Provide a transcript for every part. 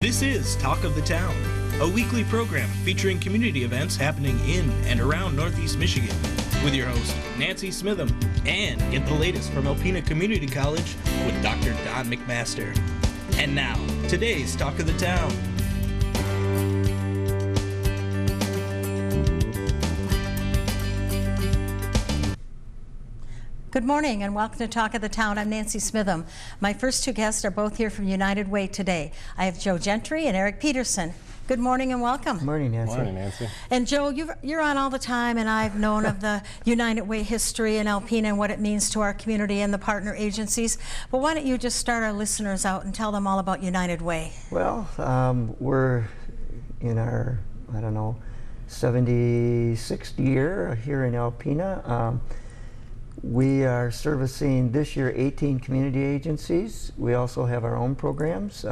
This is Talk of the Town, a weekly program featuring community events happening in and around Northeast Michigan, with your host, Nancy Smitham, and get the latest from Alpena Community College with Dr. Don McMaster. And now, today's Talk of the Town. Good morning and welcome to Talk of the Town. I'm Nancy Smitham. My first two guests are both here from United Way today. I have Joe Gentry and Eric Peterson. Good morning and welcome. Good morning, Nancy. Morning, Nancy. And Joe, you're on all the time, and I've known of the United Way history in Alpena and what it means to our community and the partner agencies. But why don't you just start our listeners out and tell them all about United Way? Well, we're in our, 76th year here in Alpena. We are servicing this year 18 community agencies. We also have our own programs.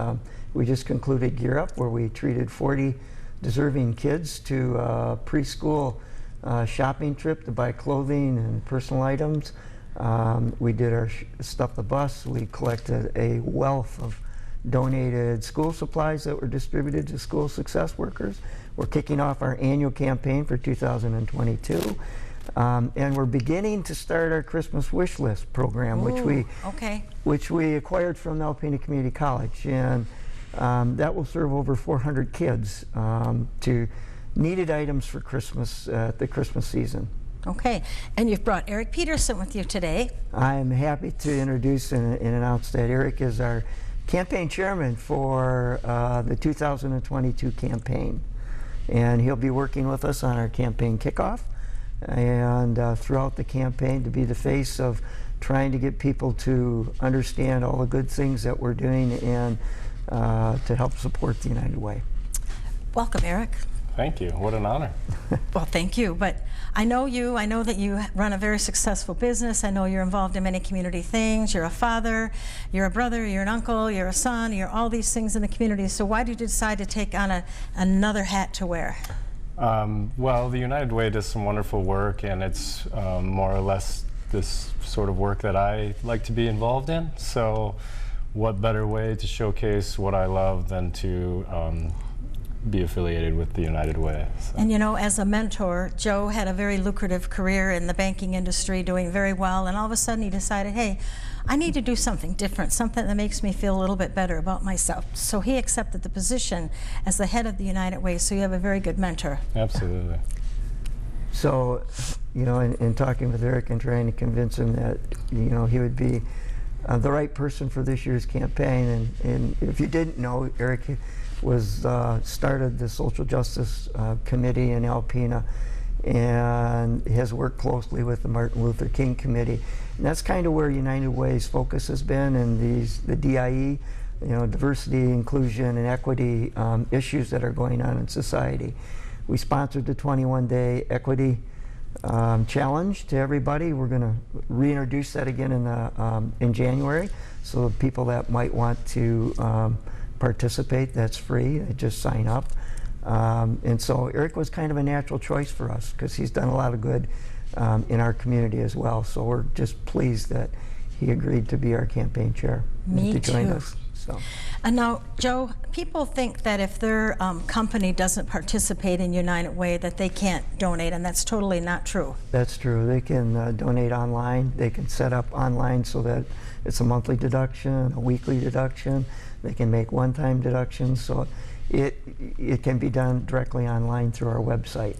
We just concluded Gear Up, where we treated 40 deserving kids to a preschool shopping trip to buy clothing and personal items. We did our Stuff the Bus. We collected a wealth of donated school supplies that were distributed to school success workers. We're kicking off our annual campaign for 2022. And we're beginning to start our Christmas wish list program, which we acquired from the Alpena Community College, and that will serve over 400 kids to needed items for Christmas at the Christmas season. Okay, and you've brought Eric Peterson with you today. I'm happy to introduce and announce that Eric is our campaign chairman for the 2022 campaign, and he'll be working with us on our campaign kickoff and throughout the campaign to be the face of trying to get people to understand all the good things that we're doing and to help support the United Way. Welcome, Eric. Thank you. What an honor. Well, thank you. But I know that you run a very successful business. I know you're involved in many community things. You're a father, you're a brother, you're an uncle, you're a son, you're all these things in the community. So why did you decide to take on another hat to wear? Well, the United Way does some wonderful work, and it's more or less this sort of work that I like to be involved in. So what better way to showcase what I love than to be affiliated with the United Way. So. And you know, as a mentor, Joe had a very lucrative career in the banking industry, doing very well, and all of a sudden he decided, hey, I need to do something different, something that makes me feel a little bit better about myself. So he accepted the position as the head of the United Way, so you have a very good mentor. Absolutely. So, you know, in talking with Eric and trying to convince him that, you know, he would be the right person for this year's campaign, and if you didn't know, Eric was started the Social Justice Committee in Alpena and has worked closely with the Martin Luther King Committee. And that's kind of where United Way's focus has been, and the DIE, you know, diversity, inclusion, and equity issues that are going on in society. We sponsored the 21-day equity challenge to everybody. We're going to reintroduce that again in January, so people that might want to participate, that's free. They just sign up. And so Eric was kind of a natural choice for us because he's done a lot of good in our community as well. So we're just pleased that he agreed to be our campaign chair. Me to join too. us. So. And now, Joe, people think that if their company doesn't participate in United Way that they can't donate, and that's totally not true. That's true. They can donate online. They can set up online so that it's a monthly deduction, a weekly deduction. They can make one-time deductions. So it can be done directly online through our website.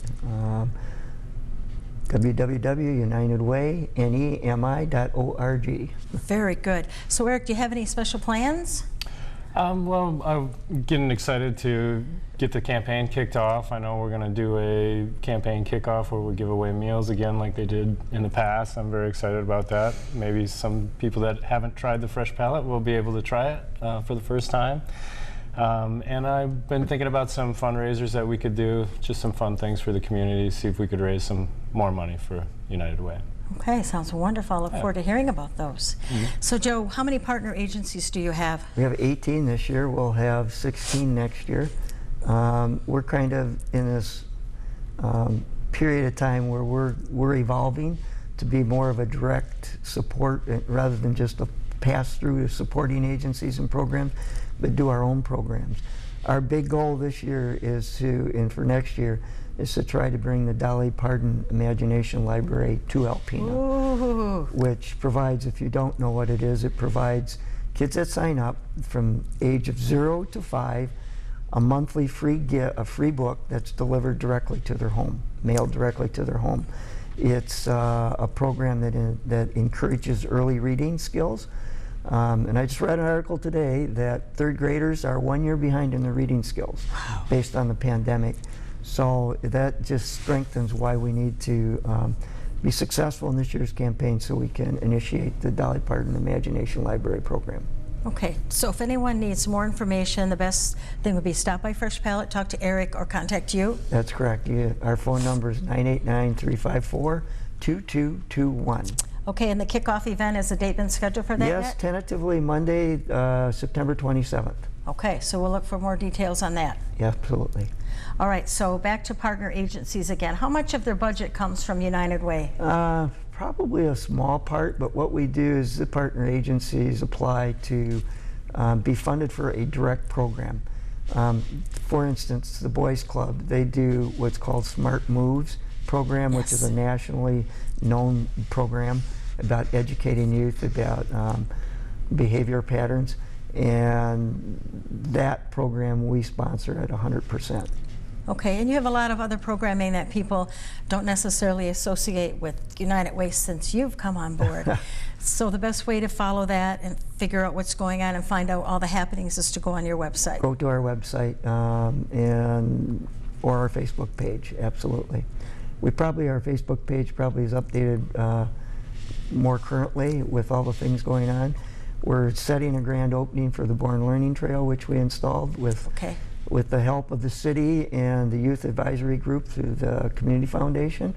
www.unitedwaynemi.org. Very good. So Eric, do you have any special plans? Well, I'm getting excited to get the campaign kicked off. I know we're going to do a campaign kickoff where we give away meals again like they did in the past. I'm very excited about that. Maybe some people that haven't tried the Fresh Palette will be able to try it for the first time. And I've been thinking about some fundraisers that we could do, just some fun things for the community, see if we could raise some more money for United Way. Okay, sounds wonderful. I look forward to hearing about those. Mm-hmm. So Joe, how many partner agencies do you have? We have 18 this year. We'll have 16 next year. We're kind of in this period of time where we're evolving to be more of a direct support rather than just a pass through to supporting agencies and programs, but do our own programs. our big goal this year is to, and for next year, is to try to bring the Dolly Parton Imagination Library to Alpena. Ooh. Which provides, if you don't know what it is, it provides kids that sign up from age of 0 to 5 a monthly a free book that's delivered directly to their home, mailed directly to their home. It's a program that encourages early reading skills. And I just read an article today that 3rd graders are 1 year behind in their reading skills based on the pandemic. So that just strengthens why we need to be successful in this year's campaign so we can initiate the Dolly Parton Imagination Library program. Okay, so if anyone needs more information, the best thing would be stop by Fresh Palette, talk to Eric, or contact you. That's correct. Our phone number is 989-354-2221. Okay, and the kickoff event, has a date been scheduled for that Yes, yet? tentatively Monday, September 27th. Okay, so we'll look for more details on that. Yeah, absolutely. All right, so back to partner agencies again. How much of their budget comes from United Way? Probably a small part, but what we do is the partner agencies apply to be funded for a direct program. For instance, the Boys Club, they do what's called Smart Moves program, which is a nationally known program about educating youth about behavior patterns. And that program we sponsor at 100%. Okay, and you have a lot of other programming that people don't necessarily associate with United Way since you've come on board. So the best way to follow that and figure out what's going on and find out all the happenings is to go on your website. Go to our website or our Facebook page, absolutely. Our Facebook page probably is updated more currently with all the things going on. We're setting a grand opening for the Bourne Learning Trail, which we installed with the help of the city and the Youth Advisory Group through the Community Foundation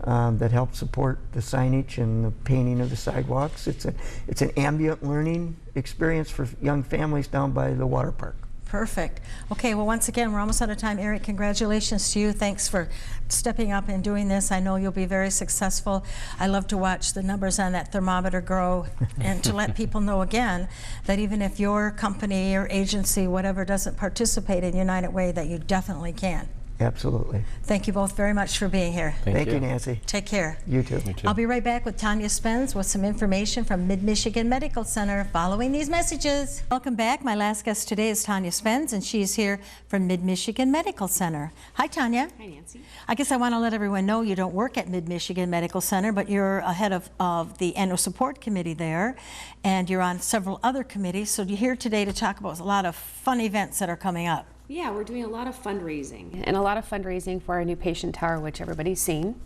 that helped support the signage and the painting of the sidewalks. It's an ambient learning experience for young families down by the water park. Perfect. Okay, well, once again, we're almost out of time. Eric, congratulations to you. Thanks for stepping up and doing this. I know you'll be very successful. I love to watch the numbers on that thermometer grow and to let people know again that even if your company or agency, whatever, doesn't participate in United Way, that you definitely can. Absolutely. Thank you both very much for being here. Thank you, Nancy. Take care. You too. I'll be right back with Tanya Spence with some information from Mid-Michigan Medical Center following these messages. Welcome back. My last guest today is Tanya Spence, and she's here from Mid-Michigan Medical Center. Hi, Tanya. Hi, Nancy. I guess I want to let everyone know you don't work at Mid-Michigan Medical Center, but you're ahead of the annual support committee there, and you're on several other committees. So you're here today to talk about a lot of fun events that are coming up. Yeah, we're doing a lot of fundraising, and a lot of fundraising for our new patient tower, which everybody's seen.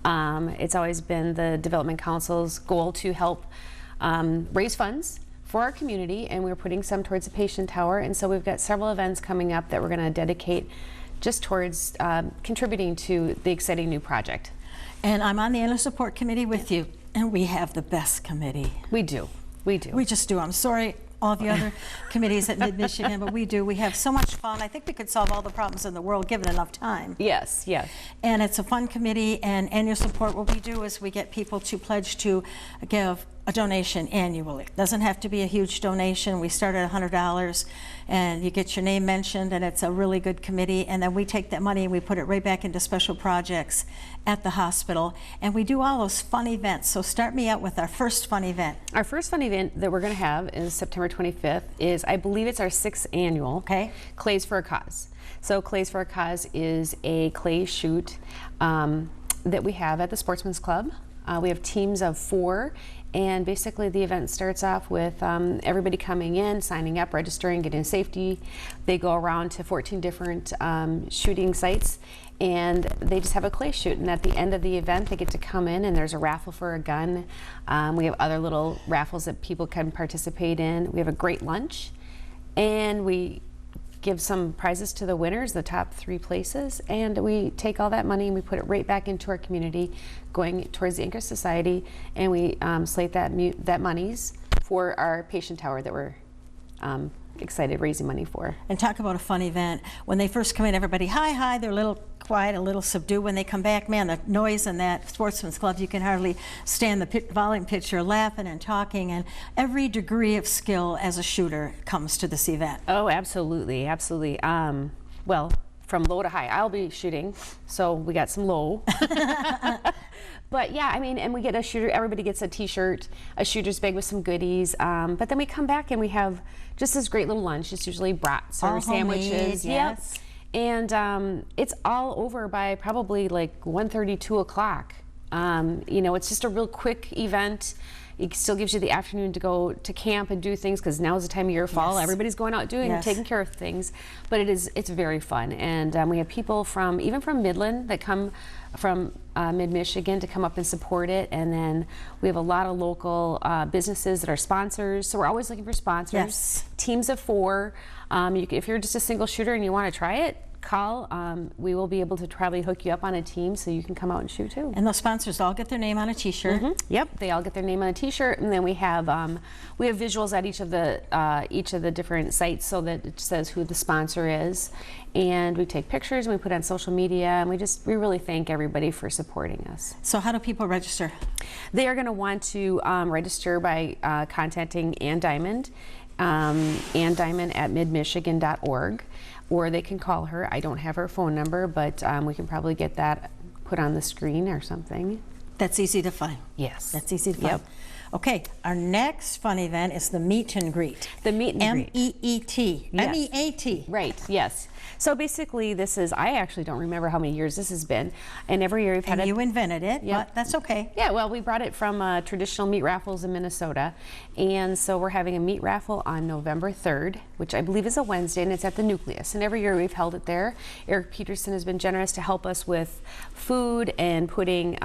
It's always been the Development Council's goal to help raise funds for our community, and we're putting some towards the patient tower. And so we've got several events coming up that we're going to dedicate just towards contributing to the exciting new project. And I'm on the annual support committee with you, and we have the best committee. We do. We do. We just do. I'm sorry, all the other committees at Mid-Michigan, but we do. We have so much fun. I think we could solve all the problems in the world given enough time. Yes, yes. And it's a fun committee, and annual support, what we do is we get people to pledge to give a donation annually. Doesn't have to be a huge donation. We start at $100, and you get your name mentioned, and it's a really good committee. And then we take that money and we put it right back into special projects at the hospital. And we do all those fun events. So start me out with our first fun event. Our first fun event that we're going to have is September 25th. I believe it's our 6th annual Clays for a Cause. So Clays for a Cause is a clay shoot that we have at the Sportsman's Club. We have teams of 4. And basically the event starts off with everybody coming in, signing up, registering, getting safety. They go around to 14 different shooting sites, and they just have a clay shoot. And at the end of the event, they get to come in, and there's a raffle for a gun. We have other little raffles that people can participate in. We have a great lunch, and we give some prizes to the winners, the top 3 places, and we take all that money and we put it right back into our community, going towards the Anchor Society, and we slate that monies for our patient tower that we're excited raising money for. And talk about a fun event. When they first come in, everybody, hi, they're a little quiet, a little subdued. When they come back, man, the noise in that Sportsman's Club, you can hardly stand the volume pitcher laughing and talking, and every degree of skill as a shooter comes to this event. Oh, absolutely, absolutely. Well, from low to high. I'll be shooting, so we got some low. But yeah, I mean, and we get a shooter, everybody gets a t-shirt, a shooter's bag with some goodies, but then we come back and we have just this great little lunch. It's usually brats or sandwiches. Yes. Yep. And it's all over by probably like 1:30, 2 o'clock. You know, it's just a real quick event. It still gives you the afternoon to go to camp and do things, because now is the time of year, fall. Yes. Everybody's going out doing, taking care of things. But it's very fun. And we have people even from Midland that come from mid-Michigan to come up and support it. And then we have a lot of local businesses that are sponsors. So we're always looking for sponsors. Yes. Teams of 4. If you're just a single shooter and you want to try it, call. We will be able to probably hook you up on a team so you can come out and shoot too. And those sponsors all get their name on a t-shirt. Yep, they all get their name on a t-shirt, and then we have visuals at each of the different sites so that it says who the sponsor is, and we take pictures and we put on social media, and we really thank everybody for supporting us. So how do people register? They are going to want to register by contacting Ann Diamond at midmichigan.org. Or they can call her. I don't have her phone number, but we can probably get that put on the screen or something. That's easy to find. Yes. That's easy to find. Yep. Okay, our next fun event is the meet and greet. The meet and greet. M-E-E-T. Yes. M-E-A-T. Right, yes. So basically I actually don't remember how many years this has been. And every year we've had you invented it, Yep. but that's okay. Yeah, well, we brought it from traditional meat raffles in Minnesota. And so we're having a meat raffle on November 3rd, which I believe is a Wednesday, and it's at the Nucleus. And every year we've held it there. Eric Peterson has been generous to help us with food and putting,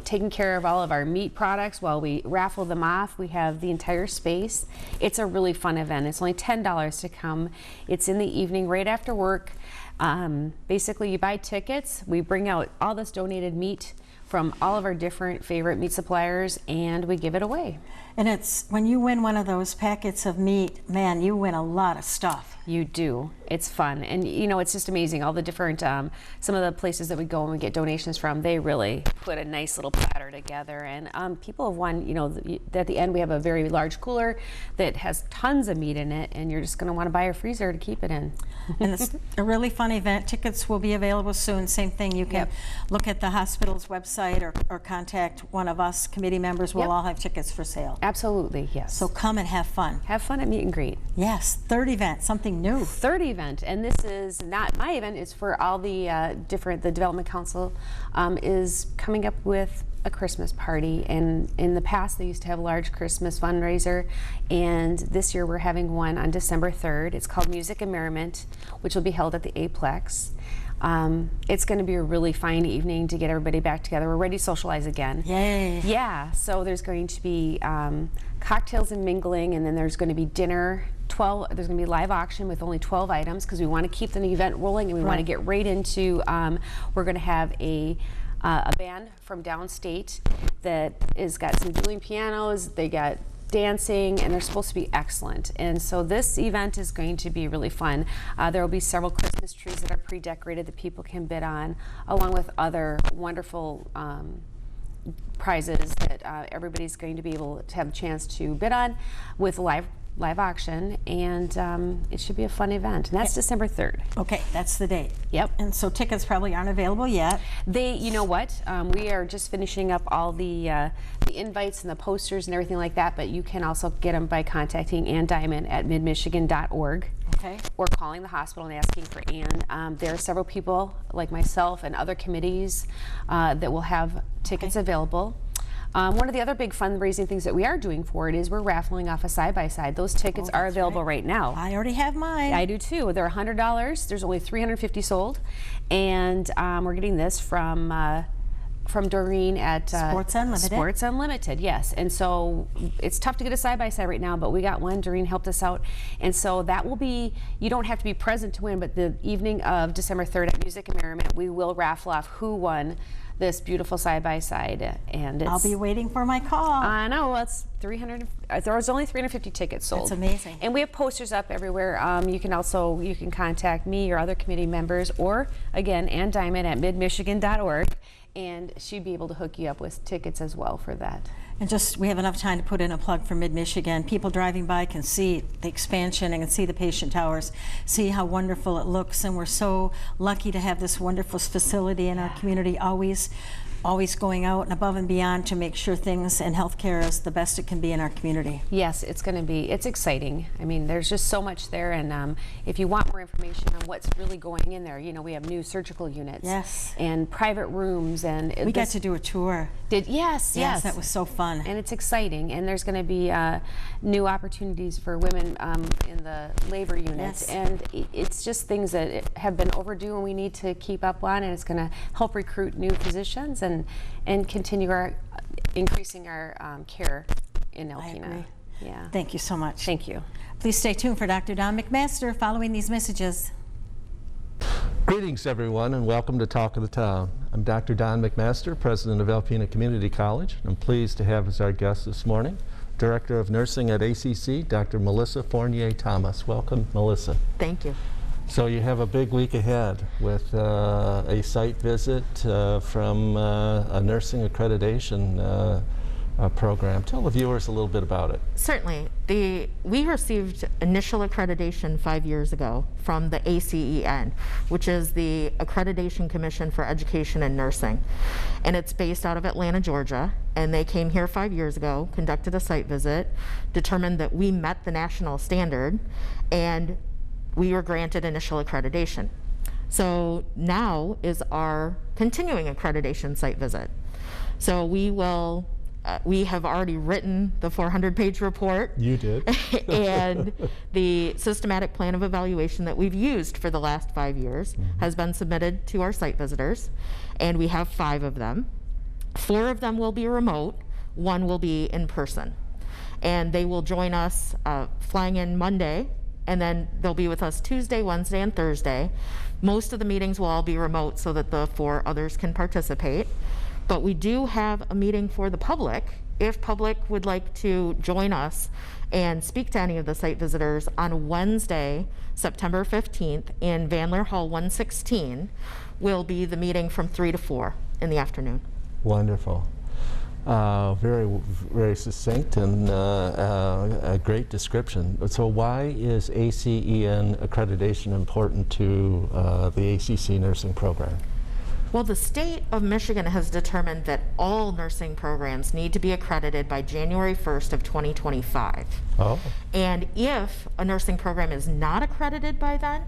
taking care of all of our meat products while we raffle them off. We have the entire space. It's a really fun event. It's only $10 to come. It's in the evening right after work. Basically, you buy tickets. We bring out all this donated meat from all of our different favorite meat suppliers, and we give it away. And it's when you win one of those packets of meat, man, you win a lot of stuff. You do. It's fun. And it's just amazing. All the different, some of the places that we go and we get donations from, they really put a nice little platter together. And people have won, at the end we have a very large cooler that has tons of meat in it, and you're just going to want to buy a freezer to keep it in. And it's a really fun event. Tickets will be available soon. Same thing, you can look at the hospital's website or contact one of us committee members. We'll all have tickets for sale. Absolutely, yes. So come and have fun. Have fun at meet and greet. Yes, third event, something new. Third event, and this is not my event, it's for all the the Development Council is coming up with a Christmas party, and in the past they used to have a large Christmas fundraiser, and this year we're having one on December 3rd. It's called Music and Merriment, which will be held at the Aplex. It's going to be a really fine evening to get everybody back together. We're ready to socialize again. Yay. Yeah, so there's going to be cocktails and mingling, and then there's going to be dinner. There's going to be live auction with only 12 items because we want to keep the event rolling, and we want to get right into, we're going to have a band from downstate that has got some dueling pianos. They got dancing, and they're supposed to be excellent. And so this event is going to be really fun. There will be several Christmas trees that are pre-decorated that people can bid on, along with other wonderful prizes that everybody's going to be able to have a chance to bid on with live auction, and it should be a fun event. And that's December 3rd. Okay, that's the date. Yep. And so tickets probably aren't available yet. You know what? We are just finishing up all the invites and the posters and everything like that, but you can also get them by contacting Ann Diamond at midmichigan.org. Okay. Or calling the hospital and asking for Ann. There are several people like myself and other committees that will have tickets available. One of the other big fundraising things that we are doing for it is we're raffling off a side-by-side. Those tickets are available right now. I already have mine. I do too. They're $100. There's only 350 sold. And we're getting this from from Doreen at Sports Unlimited. Sports Unlimited, yes. And so it's tough to get a side-by-side right now, but we got one. Doreen helped us out. And so that will be, you don't have to be present to win, but the evening of December 3rd at Music and Merriment, we will raffle off who won this beautiful side-by-side. And I'll be waiting for my call. I know, well, it's 300, there was only 350 tickets sold. That's amazing. And we have posters up everywhere. You can contact me or other committee members, or again, Ann Diamond at midmichigan.org, and she'd be able to hook you up with tickets as well for that. And we have enough time to put in a plug for Mid-Michigan. People driving by can see the expansion and can see the patient towers, see how wonderful it looks, and we're so lucky to have this wonderful facility in our community, always going out and above and beyond to make sure things and healthcare is the best it can be in our community. Yes, it's exciting. I mean, there's just so much there, and if you want more information on what's really going in there, we have new surgical units. Yes. And private rooms, and we got to do a tour. Yes, that was so fun. And it's exciting, and there's going to be new opportunities for women in the labor units, and it's just things that have been overdue and we need to keep up on, and it's going to help recruit new physicians and continue increasing our care in Alpena. I agree. Yeah. Thank you so much. Thank you. Please stay tuned for Dr. Don McMaster following these messages. Greetings, everyone, and welcome to Talk of the Town. I'm Dr. Don McMaster, president of Alpena Community College. I'm pleased to have as our guest this morning Director of Nursing at ACC, Dr. Melissa Fournier-Thomas. Welcome, Melissa. Thank you. So you have a big week ahead with a site visit from a nursing accreditation program. Tell the viewers a little bit about it. Certainly. We received initial accreditation 5 years ago from the ACEN, which is the Accreditation Commission for Education and Nursing. And it's based out of Atlanta, Georgia. And they came here 5 years ago, conducted a site visit, determined that we met the national standard, and we were granted initial accreditation. So now is our continuing accreditation site visit. So we will, we have already written the 400-page report. You did. And the systematic plan of evaluation that we've used for the last 5 years has been submitted to our site visitors, and we have 5 of them. 4 of them will be remote, 1 will be in person. And they will join us flying in Monday, and then they'll be with us Tuesday, Wednesday, and Thursday. Most of the meetings will all be remote so that the 4 others can participate. But we do have a meeting for the public, if public would like to join us and speak to any of the site visitors on Wednesday, September 15th in Vandler Hall 116 will be the meeting from 3 to 4 in the afternoon. Wonderful. Very, very succinct and a great description. So why is ACEN accreditation important to the ACC nursing program? Well, the state of Michigan has determined that all nursing programs need to be accredited by January 1st of 2025. Oh. And if a nursing program is not accredited by then,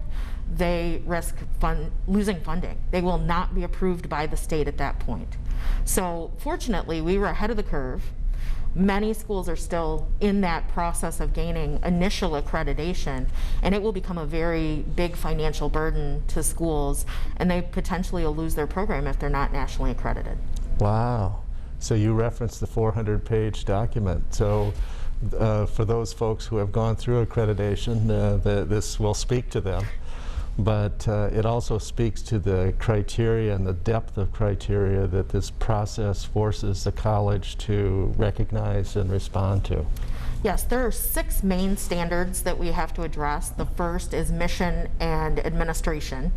they risk losing funding. They will not be approved by the state at that point. So fortunately, we were ahead of the curve. Many schools are still in that process of gaining initial accreditation, and it will become a very big financial burden to schools, and they potentially will lose their program if they're not nationally accredited. Wow. So you referenced the 400-page document. So for those folks who have gone through accreditation, this will speak to them. But it also speaks to the criteria and the depth of criteria that this process forces the college to recognize and respond to. Yes, there are 6 main standards that we have to address. The first is mission and administration.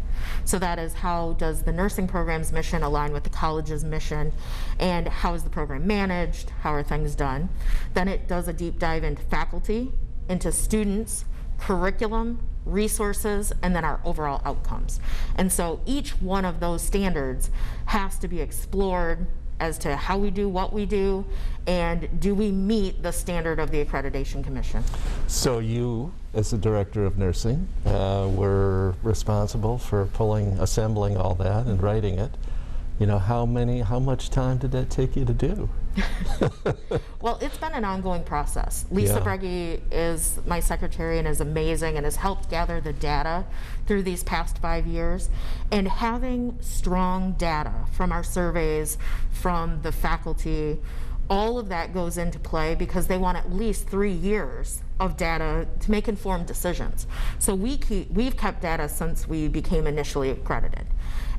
So that is, how does the nursing program's mission align with the college's mission, and how is the program managed, how are things done. Then it does a deep dive into faculty, into students, curriculum, resources, and then our overall outcomes. And so each one of those standards has to be explored as to how we do what we do, and do we meet the standard of the Accreditation Commission. So you, as the director of nursing, were responsible for assembling all that and writing it. You know, how much time did that take you to do? Well, it's been an ongoing process. Lisa Breggy is my secretary and is amazing and has helped gather the data through these past 5 years. And having strong data from our surveys, from the faculty, all of that goes into play because they want at least 3 years of data to make informed decisions. So we've kept data since we became initially accredited.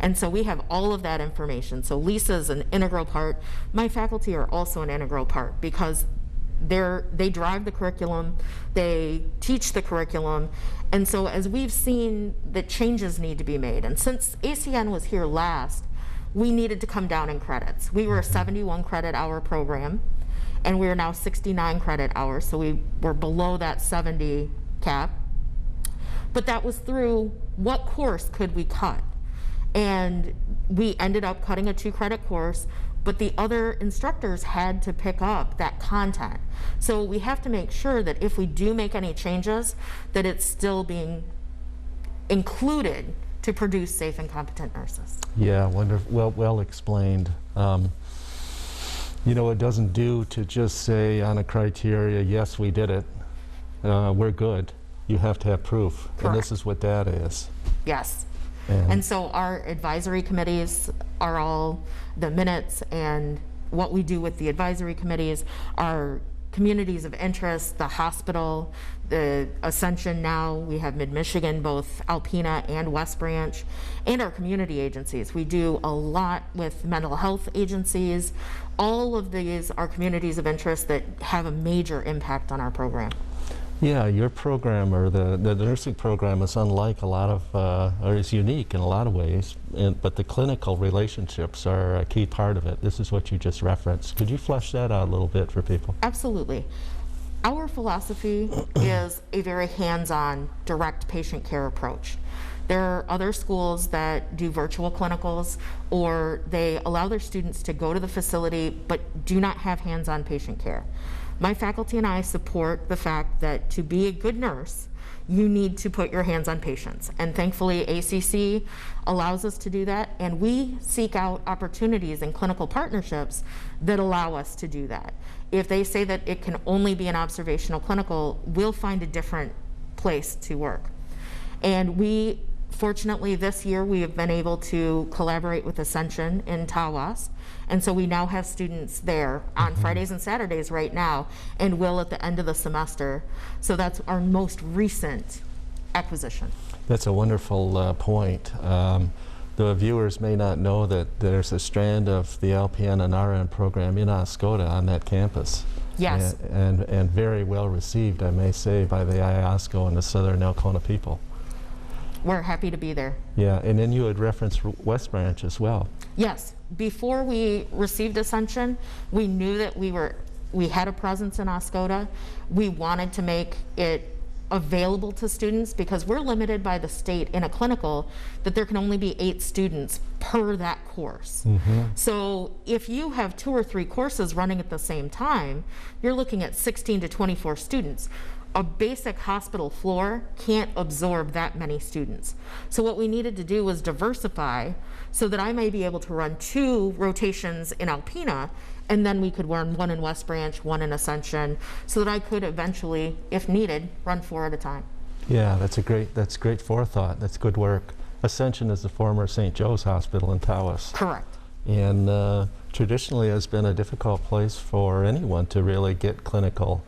And so we have all of that information. So Lisa's an integral part. My faculty are also an integral part because they drive the curriculum, they teach the curriculum. And so as we've seen that changes need to be made, and since ACN was here last, we needed to come down in credits. We were a 71 credit hour program, and we're now 69 credit hours, so we were below that 70 cap. But that was through what course could we cut? And we ended up cutting a 2 credit course, but the other instructors had to pick up that content. So we have to make sure that if we do make any changes, that it's still being included to produce safe and competent nurses. Yeah, wonderful. Well explained. You know, it doesn't do to just say on a criteria, yes, we did it, we're good. You have to have proof. Correct. And this is what data is. Yes. And so our advisory committees are all the minutes, and what we do with the advisory committees, our communities of interest, the hospital, the Ascension now, we have Mid-Michigan, both Alpena and West Branch, and our community agencies. We do a lot with mental health agencies. All of these are communities of interest that have a major impact on our program. Yeah, your program, or the nursing program, is unlike a lot of, or is unique in a lot of ways, but the clinical relationships are a key part of it. This is what you just referenced. Could you flesh that out a little bit for people? Absolutely. Our philosophy is a very hands-on, direct patient care approach. There are other schools that do virtual clinicals, or they allow their students to go to the facility but do not have hands-on patient care. My faculty and I support the fact that to be a good nurse, you need to put your hands on patients. And thankfully, ACC allows us to do that, and we seek out opportunities and clinical partnerships that allow us to do that. If they say that it can only be an observational clinical, we'll find a different place to work. And we, fortunately, this year we have been able to collaborate with Ascension in Tawas. And so we now have students there on Fridays and Saturdays right now, and will at the end of the semester. So that's our most recent acquisition. That's a wonderful point. The viewers may not know that there's a strand of the LPN and RN program in Oscoda on that campus. Yes. And very well received, I may say, by the IOSCO and the Southern Elkona people. We're happy to be there. Yeah, and then you had referenced West Branch as well. Yes. Before we received Ascension, we knew that we had a presence in Oscoda. We wanted to make it available to students because we're limited by the state in a clinical that there can only be 8 students per that course. So if you have 2 or 3 courses running at the same time, you're looking at 16 to 24 students. A basic hospital floor can't absorb that many students. So what we needed to do was diversify so that I may be able to run 2 rotations in Alpena, and then we could run 1 in West Branch, 1 in Ascension, so that I could eventually, if needed, run 4 at a time. Yeah, that's great forethought. That's good work. Ascension is the former St. Joe's Hospital in Tawas. Correct. And traditionally has been a difficult place for anyone to really get clinical,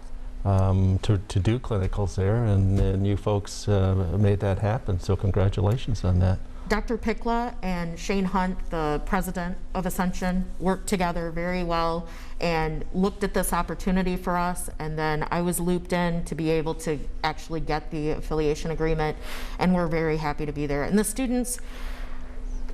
to do clinicals there, and you folks made that happen, so congratulations on that. Dr. Pickla and Shane Hunt, the president of Ascension, worked together very well and looked at this opportunity for us, and then I was looped in to be able to actually get the affiliation agreement, and we're very happy to be there. And the students,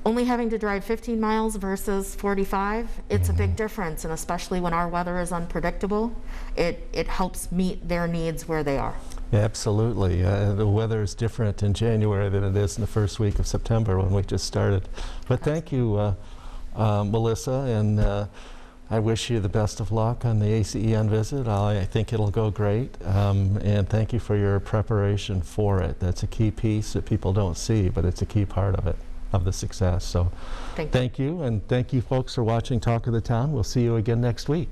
only having to drive 15 miles versus 45, it's a big difference, and especially when our weather is unpredictable, it helps meet their needs where they are. Yeah, absolutely. The weather is different in January than it is in the first week of September when we just started. But thank you, Melissa, and I wish you the best of luck on the ACEN visit. I think it'll go great, and thank you for your preparation for it. That's a key piece that people don't see, but it's a key part of it, of the success. So thank you, and thank you folks for watching Talk of the Town. We'll see you again next week.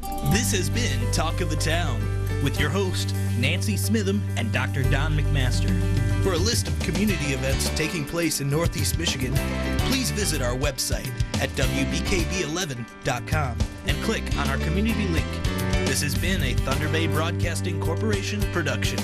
This has been Talk of the Town with your host, Nancy Smitham and Dr. Don McMaster. For a list of community events taking place in Northeast Michigan, please visit our website at wbkb11.com and click on our community link. This has been a Thunder Bay Broadcasting Corporation production.